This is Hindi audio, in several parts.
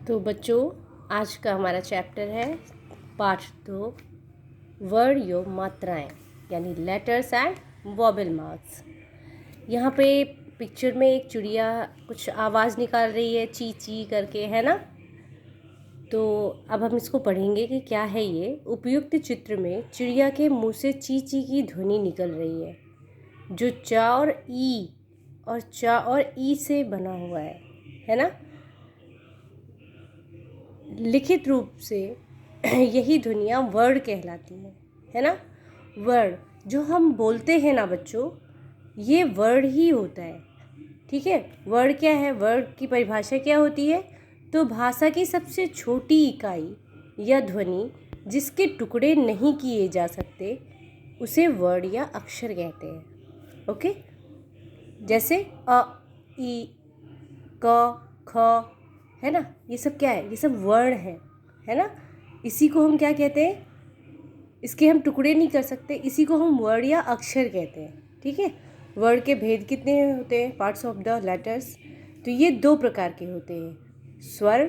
तो बच्चों, आज का हमारा चैप्टर है पार्ट 2, वर्ड योग मात्राएं यानी लेटर्स एंड वॉबल मार्क्स। यहाँ पे पिक्चर में एक चिड़िया कुछ आवाज़ निकाल रही है, ची ची करके, है ना। तो अब हम इसको पढ़ेंगे कि क्या है ये। उपयुक्त चित्र में चिड़िया के मुंह से ची ची की ध्वनि निकल रही है, जो चा और ई से बना हुआ है ना। लिखित रूप से यही ध्वनियाँ वर्ड कहलाती हैं, है ना। वर्ड जो हम बोलते हैं ना बच्चों, ये वर्ड ही होता है, ठीक है। वर्ड क्या है? वर्ड की परिभाषा क्या होती है? तो भाषा की सबसे छोटी इकाई या ध्वनि जिसके टुकड़े नहीं किए जा सकते उसे वर्ड या अक्षर कहते हैं। ओके, जैसे अ, ई, क, ख, है ना। ये सब क्या है? ये सब वर्ड है ना। इसी को हम क्या कहते हैं? इसके हम टुकड़े नहीं कर सकते, इसी को हम वर्ड या अक्षर कहते हैं, ठीक है। वर्ड के भेद कितने होते हैं? पार्ट्स ऑफ द लेटर्स, तो ये 2 प्रकार के होते हैं, स्वर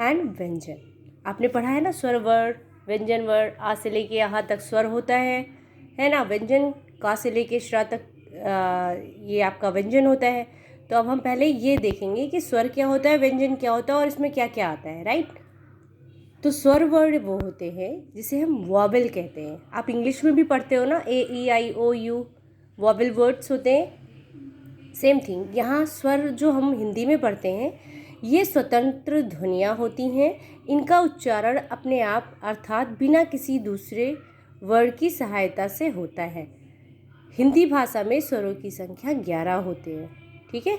एंड व्यंजन। आपने पढ़ा है ना, स्वर वर्ड, व्यंजन वर्ड। आ से लेके यहाँ तक स्वर होता है ना। व्यंजन का से लेके श्रा तक ये आपका व्यंजन होता है। तो अब हम पहले ये देखेंगे कि स्वर क्या होता है, व्यंजन क्या होता है और इसमें क्या क्या आता है, राइट। तो स्वर वर्ड वो होते हैं जिसे हम वॉबल कहते हैं। आप इंग्लिश में भी पढ़ते हो ना, AEIOU वॉबल वर्ड्स होते हैं। सेम थिंग यहाँ स्वर जो हम हिंदी में पढ़ते हैं, ये स्वतंत्र ध्वनियाँ होती हैं। इनका उच्चारण अपने आप अर्थात बिना किसी दूसरे वर्ड की सहायता से होता है। हिंदी भाषा में स्वरों की संख्या 11 होते हैं, ठीक है।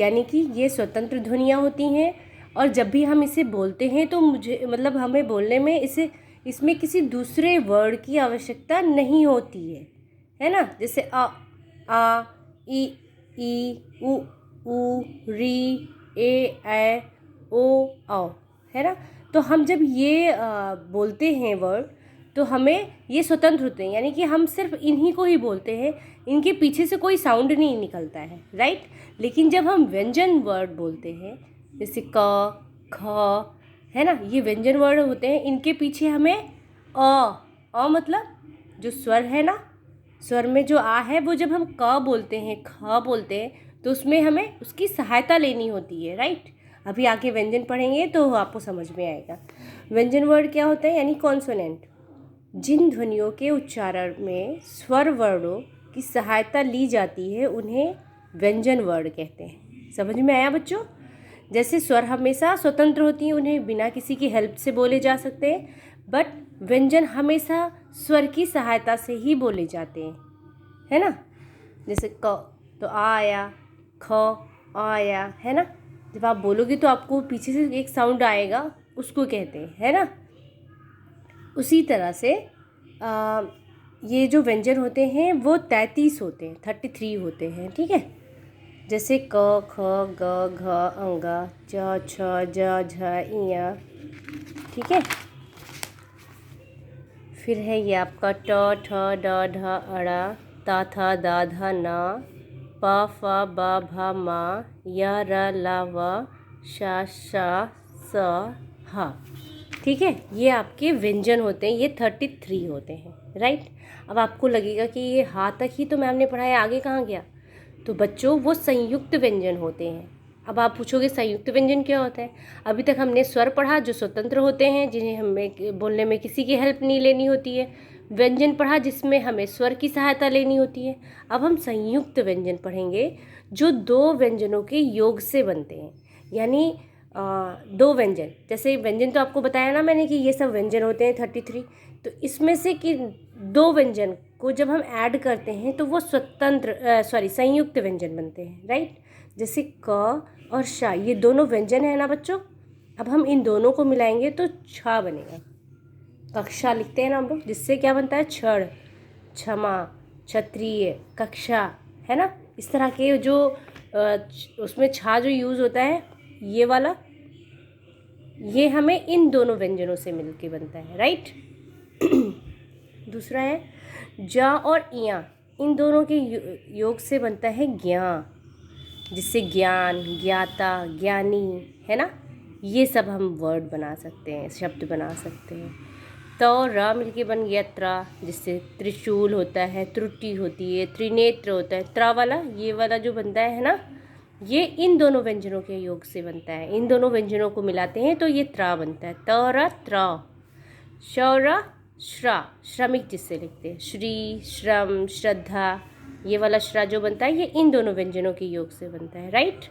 यानी कि ये स्वतंत्र ध्वनियाँ होती हैं और जब भी हम इसे बोलते हैं तो मतलब हमें बोलने में इसमें किसी दूसरे वर्ड की आवश्यकता नहीं होती है ना। जैसे आ, ई, उ, री, ए, ओ, औ, है ना। तो हम जब ये बोलते हैं वर्ड, तो हमें ये स्वतंत्र होते हैं, यानी कि हम सिर्फ इन्हीं को ही बोलते हैं, इनके पीछे से कोई साउंड नहीं निकलता है, राइट। लेकिन जब हम व्यंजन वर्ड बोलते हैं, जैसे क, ख, है ना, ये व्यंजन वर्ड होते हैं। इनके पीछे हमें अ मतलब जो स्वर है ना, स्वर में जो आ है, वो जब हम क बोलते हैं, ख बोलते हैं, तो उसमें हमें उसकी सहायता लेनी होती है, राइट। अभी आगे व्यंजन पढ़ेंगे तो आपको समझ में आएगा। व्यंजन वर्ड क्या होता है, यानी कॉन्सोनेंट। जिन ध्वनियों के उच्चारण में स्वर वर्णों की सहायता ली जाती है उन्हें व्यंजन वर्ड कहते हैं। समझ में आया बच्चों? जैसे स्वर हमेशा स्वतंत्र होती हैं, उन्हें बिना किसी की हेल्प से बोले जा सकते हैं, बट व्यंजन हमेशा स्वर की सहायता से ही बोले जाते हैं, है ना। जैसे क तो आ आया, ख आया, है ना। जब आप बोलोगे तो आपको पीछे से एक साउंड आएगा, उसको कहते हैं, है ना। उसी तरह से ये जो व्यंजन होते हैं वो 33 होते हैं, 33 होते हैं, ठीक है। जैसे क, ख, ग, घ, अंग, च, छ, ज, झ, इया, ठीक है। फिर है ये आपका ट, ठ, ड, ढ, अड़ा, ता, था, दा, धा, ना, प, फ, ब, भ, म, य, र, ल, व, श, श, स, ह, ठीक है। ये आपके व्यंजन होते हैं, ये 33 होते हैं, राइट। अब आपको लगेगा कि ये हा तक ही तो मैम ने पढ़ाया, आगे कहाँ गया। तो बच्चों, वो संयुक्त व्यंजन होते हैं। अब आप पूछोगे संयुक्त व्यंजन क्या होता है। अभी तक हमने स्वर पढ़ा जो स्वतंत्र होते हैं, जिन्हें हमें बोलने में किसी की हेल्प नहीं लेनी होती है। व्यंजन पढ़ा जिसमें हमें स्वर की सहायता लेनी होती है। अब हम संयुक्त व्यंजन पढ़ेंगे जो 2 व्यंजनों के योग से बनते हैं, यानी 2 व्यंजन। जैसे व्यंजन तो आपको बताया ना मैंने कि ये सब व्यंजन होते हैं 33। तो इसमें से कि 2 व्यंजन को जब हम ऐड करते हैं तो वो संयुक्त व्यंजन बनते हैं, राइट। जैसे क और श, ये दोनों व्यंजन है ना बच्चों। अब हम इन दोनों को मिलाएंगे तो छ बनेगा। कक्षा लिखते हैं ना हम लोग, जिससे क्या बनता है, क्षण, क्षमा, क्षत्रिय, कक्षा, है ना। इस तरह के जो उसमें छा जो यूज़ होता है, ये वाला, ये हमें इन दोनों व्यंजनों से मिलके बनता है, राइट। दूसरा है जा और इया, इन दोनों के योग से बनता है ज्ञा, जिससे ज्ञान, ज्ञाता, ज्ञानी, है ना। ये सब हम वर्ड बना सकते हैं, शब्द बना सकते हैं। तो र मिलके बन गया त्रा, जिससे त्रिशूल होता है, त्रुटि होती है, त्रिनेत्र होता है। त्रा वाला, ये वाला जो बनता है ना, ये इन दोनों व्यंजनों के योग से बनता है। इन दोनों व्यंजनों को मिलाते हैं तो ये त्रा बनता है। तरा त्रा, शौरा श्रा, श्रमिक जिससे लिखते हैं, श्री, श्रम, श्रद्धा, ये वाला श्रा जो बनता है ये इन दोनों व्यंजनों के योग से बनता है, राइट।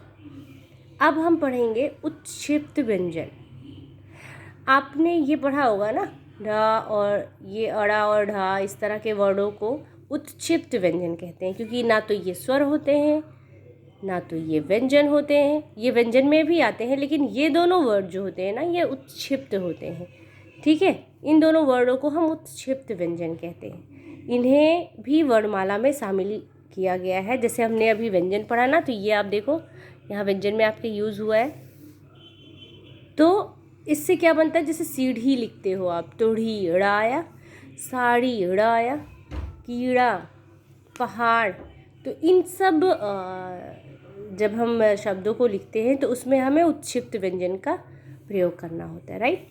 अब हम पढ़ेंगे उत्क्षिप्त व्यंजन। आपने ये पढ़ा होगा ना, ढा और ये अड़ा और ढा, इस तरह के वर्डों को उत्क्षिप्त व्यंजन कहते हैं, क्योंकि ना तो ये स्वर होते हैं ना तो ये व्यंजन होते हैं। ये व्यंजन में भी आते हैं, लेकिन ये दोनों वर्ड जो होते हैं ना, ये उत्क्षिप्त होते हैं, ठीक है। इन दोनों वर्डों को हम उत्क्षिप्त व्यंजन कहते हैं। इन्हें भी वर्णमाला में शामिल किया गया है। जैसे हमने अभी व्यंजन पढ़ा ना, तो ये आप देखो यहाँ व्यंजन में आपके यूज़ हुआ है। तो इससे क्या बनता है, जैसे सीढ़ी लिखते हो आप, तोड़ी अड़ाया, साड़ी अड़ाया, कीड़ा, पहाड़। तो इन सब जब हम शब्दों को लिखते हैं तो उसमें हमें उत्क्षिप्त व्यंजन का प्रयोग करना होता है, राइट।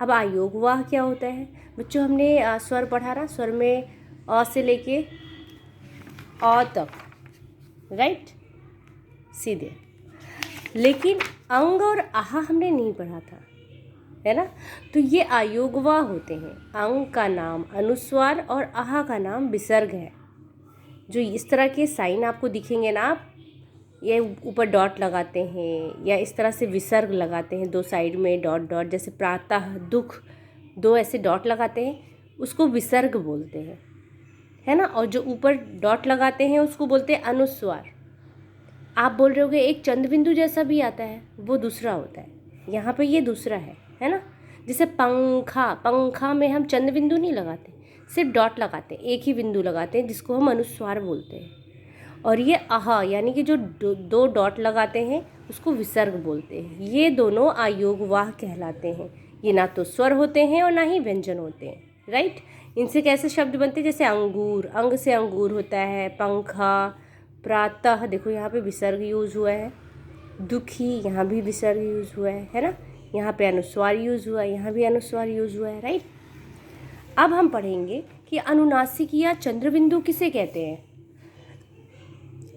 अब आयोगवाह क्या होता है बच्चों, हमने स्वर पढ़ा ना, स्वर में अ से लेके अ तक, राइट, सीधे। लेकिन अंग और आहा हमने नहीं पढ़ा था, है ना। तो ये आयोगवाह होते हैं। अंग का नाम अनुस्वार और आहा का नाम विसर्ग है। जो इस तरह के साइन आपको दिखेंगे ना, आप ये ऊपर डॉट लगाते हैं या इस तरह से विसर्ग लगाते हैं, दो साइड में डॉट डॉट, जैसे प्रातः, दुख, दो ऐसे डॉट लगाते हैं, उसको विसर्ग बोलते हैं, है ना। और जो ऊपर डॉट लगाते हैं उसको बोलते हैं अनुस्वार। आप बोल रहे होगे एक चंद्र बिंदु जैसा भी आता है, वो दूसरा होता है, यहाँ पे ये दूसरा है ना। जैसे पंखा, पंखा में हम चंद्र बिंदु नहीं लगाते, सिर्फ डॉट लगाते हैं, एक ही बिंदु लगाते हैं, जिसको हम अनुस्वार बोलते हैं। और ये आहा यानी कि जो दो डॉट लगाते हैं उसको विसर्ग बोलते हैं। ये दोनों आयोगवाह कहलाते हैं। ये ना तो स्वर होते हैं और ना ही व्यंजन होते हैं, राइट। इनसे कैसे शब्द बनते हैं, जैसे अंगूर, अंग से अंगूर होता है, पंखा, प्रातः, देखो यहाँ पे विसर्ग यूज़ हुआ है, दुखी, यहाँ भी विसर्ग यूज़ हुआ है ना। यहाँ पे अनुस्वार यूज़ हुआ है, यहाँ भी अनुस्वार यूज़ हुआ है, राइट। अब हम पढ़ेंगे कि अनुनासिक या चंद्रबिंदु किसे कहते हैं।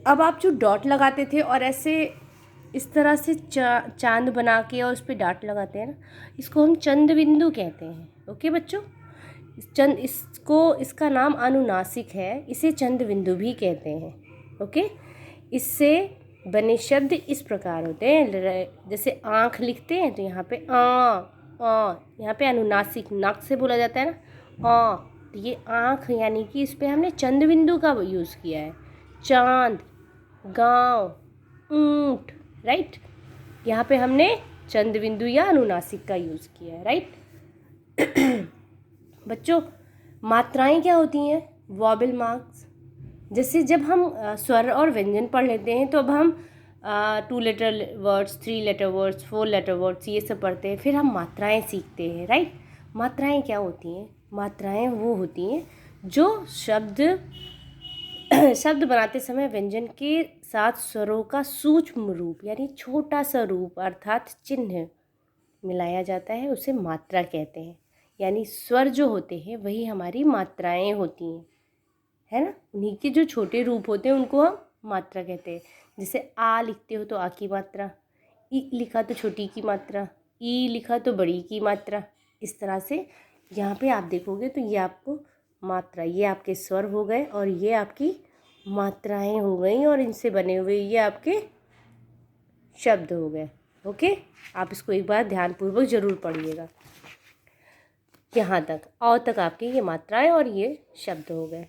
अब आप जो डॉट लगाते थे और ऐसे इस तरह से चांद बना के और उस पर डॉट लगाते हैं ना, इसको हम चंद्रबिंदु कहते हैं, ओके बच्चों। इसका नाम अनुनासिक है, इसे चंद्रबिंदु भी कहते हैं, ओके। इससे बने शब्द इस प्रकार होते हैं, जैसे आँख लिखते हैं तो यहाँ पे यहाँ पे अनुनासिक, नाक से बोला जाता है ना, तो ये आँख, यानी कि इस पे हमने चंद्रबिंदु का यूज़ किया है। चांद, गांव, ऊंट, राइट, यहाँ पे हमने चंद्रबिंदु या अनुनासिक का यूज़ किया है, राइट। बच्चों, मात्राएं क्या होती हैं, वॉबल मार्क्स। जैसे जब हम स्वर और व्यंजन पढ़ लेते हैं तो अब हम 2 letter words, 3 letter words, 4 letter words ये सब पढ़ते हैं, फिर हम मात्राएं सीखते हैं, राइट। मात्राएं क्या होती हैं, मात्राएं वो होती हैं जो शब्द बनाते समय व्यंजन के साथ स्वरों का सूक्ष्म रूप यानी छोटा सा रूप अर्थात चिन्ह मिलाया जाता है, उसे मात्रा कहते हैं। यानी स्वर जो होते हैं वही हमारी मात्राएं होती हैं, है ना। उन्हीं के जो छोटे रूप होते हैं उनको हम मात्रा कहते हैं। जैसे आ लिखते हो तो आ की मात्रा, ई लिखा तो छोटी की मात्रा, ई लिखा तो बड़ी की मात्रा। इस तरह से यहाँ पे आप देखोगे तो ये आपको मात्रा, ये आपके स्वर हो गए और ये आपकी मात्राएं हो गई, और इनसे बने हुए ये आपके शब्द हो गए, ओके। आप इसको एक बार ध्यानपूर्वक ज़रूर पढ़िएगा। यहाँ तक औ तक आपकी ये मात्राएं और ये शब्द हो गए।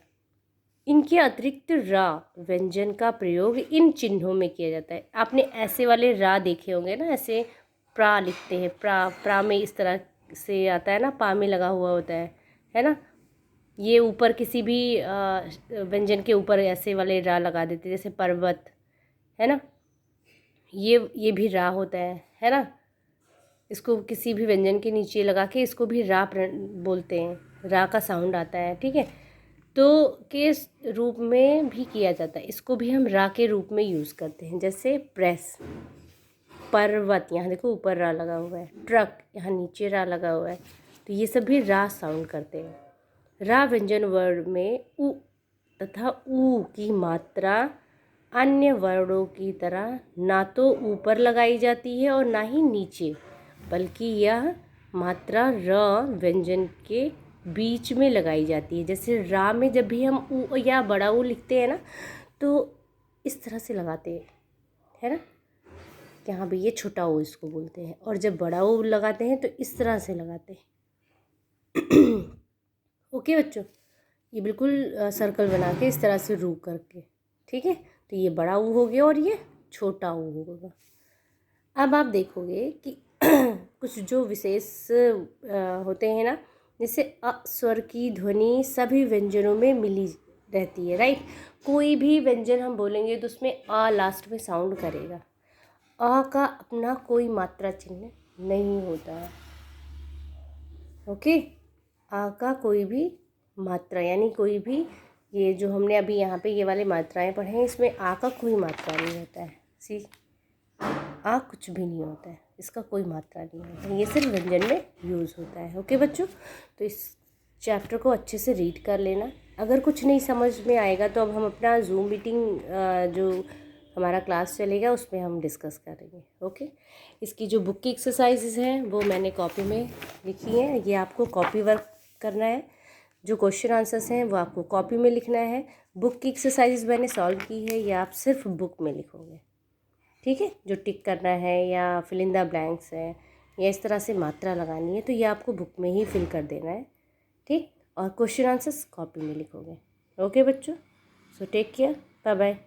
इनके अतिरिक्त रा व्यंजन का प्रयोग इन चिन्हों में किया जाता है। आपने ऐसे वाले रा देखे होंगे ना, ऐसे प्रा लिखते हैं, प्रा में इस तरह से आता है ना, पा में लगा हुआ होता है ना। ये ऊपर किसी भी व्यंजन के ऊपर ऐसे वाले रा लगा देते हैं, जैसे पर्वत, है ना, ये भी रा होता है ना। इसको किसी भी व्यंजन के नीचे लगा के इसको भी रा बोलते हैं, रा का साउंड आता है, ठीक है। तो के रूप में भी किया जाता है, इसको भी हम रा के रूप में यूज़ करते हैं, जैसे प्रेस, पर्वत, यहाँ देखो ऊपर रा लगा हुआ है, ट्रक यहाँ नीचे रा लगा हुआ है, तो ये सब भी रा साउंड करते हैं। रा व्यंजन वर्ड में उ तथा ऊ की मात्रा अन्य वर्णों की तरह ना तो ऊपर लगाई जाती है और ना ही नीचे, बल्कि यह मात्रा र व्यंजन के बीच में लगाई जाती है। जैसे रा में जब भी हम ऊ या बड़ा ऊ लिखते हैं ना, तो इस तरह से लगाते हैं, है ना, कि हाँ भाई ये छोटा ऊ इसको बोलते हैं, और जब बड़ा ऊ लगाते हैं तो इस तरह से लगाते हैं। ओके बच्चों, ये बिल्कुल सर्कल बना के इस तरह से रू करके, ठीक है। तो ये बड़ा ऊ हो गया और ये छोटा ऊ होगा। अब आप देखोगे कि कुछ जो विशेष होते हैं ना, जैसे अ स्वर की ध्वनि सभी व्यंजनों में मिली रहती है, राइट। कोई भी व्यंजन हम बोलेंगे तो उसमें अ लास्ट में साउंड करेगा। अ का अपना कोई मात्रा चिन्ह नहीं होता है, ओके। आ का कोई भी मात्रा यानी कोई भी, ये जो हमने अभी यहाँ पे ये वाले मात्राएं पढ़े हैं, इसमें आ का कोई मात्रा नहीं होता है। सी आ कुछ भी नहीं होता है, इसका कोई मात्रा नहीं होता है, ये सिर्फ व्यंजन में यूज़ होता है। ओके बच्चों, तो इस चैप्टर को अच्छे से रीड कर लेना। अगर कुछ नहीं समझ में आएगा तो अब हम अपना जूम मीटिंग जो हमारा क्लास चलेगा उसमें हम डिस्कस करेंगे। ओके, इसकी जो बुक की एक्सरसाइजेज हैं वो मैंने कॉपी में लिखी हैं, ये आपको कॉपी वर्क करना है। जो क्वेश्चन आंसर्स हैं वो आपको कॉपी में लिखना है। बुक की एक्सरसाइजेज मैंने सॉल्व की है, ये आप सिर्फ बुक में लिखोगे, ठीक है। जो टिक करना है या फिल इन द ब्लैंक्स है या इस तरह से मात्रा लगानी है, तो ये आपको बुक में ही फिल कर देना है, ठीक। और क्वेश्चन आंसर्स कॉपी में लिखोगे। ओके बच्चों, so take care, bye bye.